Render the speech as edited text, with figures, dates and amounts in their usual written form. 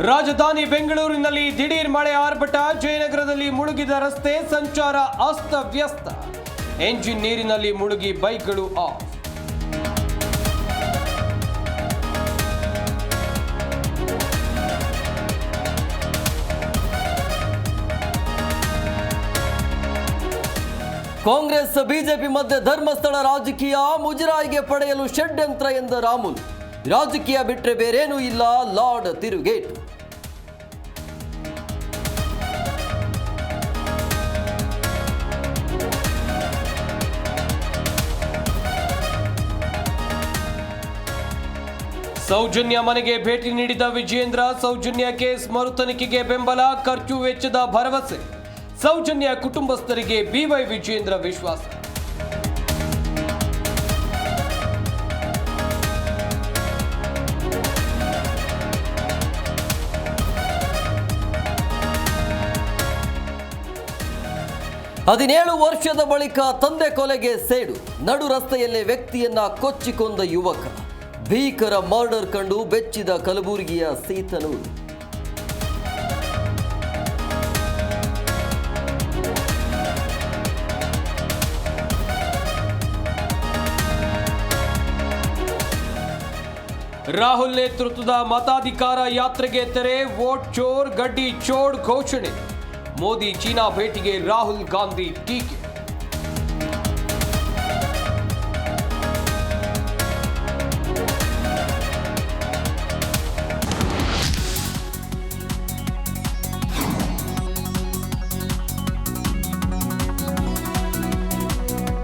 ರಾಜಧಾನಿ ಬೆಂಗಳೂರಿನಲ್ಲಿ ದಿಢೀರ್ ಮಳೆ ಆರ್ಭಟ, ಜಯನಗರದಲ್ಲಿ ಮುಳುಗಿದ ರಸ್ತೆ ಸಂಚಾರ ಅಸ್ತವ್ಯಸ್ತ. ಎಂಜಿನ್ ನೀರಿನಲ್ಲಿ ಮುಳುಗಿ ಬೈಕ್ಗಳು ಆಫ್. ಕಾಂಗ್ರೆಸ್ ಬಿಜೆಪಿ ಮಧ್ಯೆ ಧರ್ಮಸ್ಥಳ ರಾಜಕೀಯ, ಮುಜರಾಯಿಗೆ ಪಡೆಯಲು ಷಡ್ಯಂತ್ರ ಎಂದ ರಾಮುಲು. ರಾಜಕೀಯ ಬಿಟ್ಟರೆ ಬೇರೇನೂ ಇಲ್ಲ, ಲಾರ್ಡ್ ತಿರುಗೇಟು. ಸೌಜನ್ಯ ಮನೆಗೆ ಭೇಟಿ ನೀಡಿದ ವಿಜಯೇಂದ್ರ, ಸೌಜನ್ಯ ಕೇಸ್ ಮರುತನಿಖೆಗೆ ಬೆಂಬಲ, ಖರ್ಚು ವೆಚ್ಚದ ಭರವಸೆ. ಸೌಜನ್ಯ ಕುಟುಂಬಸ್ಥರಿಗೆ ಬಿವೈ ವಿಜಯೇಂದ್ರ ವಿಶ್ವಾಸ. ಹದಿನೇಳು ವರ್ಷದ ಬಳಿಕ ತಂದೆ ಕೊಲೆಗೆ ಸೇಡು, ನಡು ರಸ್ತೆಯಲ್ಲೇ ವ್ಯಕ್ತಿಯನ್ನ ಕೊಚ್ಚಿಕೊಂದ ಯುವಕ. ಭೀಕರ ಮರ್ಡರ್ ಕಂಡು ಬೆಚ್ಚಿದ ಕಲಬುರಗಿಯ ಸೀತನೂರು. ರಾಹುಲ್ ನೇತೃತ್ವದ ಮತಾಧಿಕಾರ ಯಾತ್ರೆಗೆ ತೆರೆ, ವೋಟ್ ಚೋರ್ ಗಡ್ಡಿ ಚೋಡ್ ಘೋಷಣೆ. ಮೋದಿ ಚೀನಾ ಭೇಟಿಗೆ ರಾಹುಲ್ ಗಾಂಧಿ ಟೀಕೆ.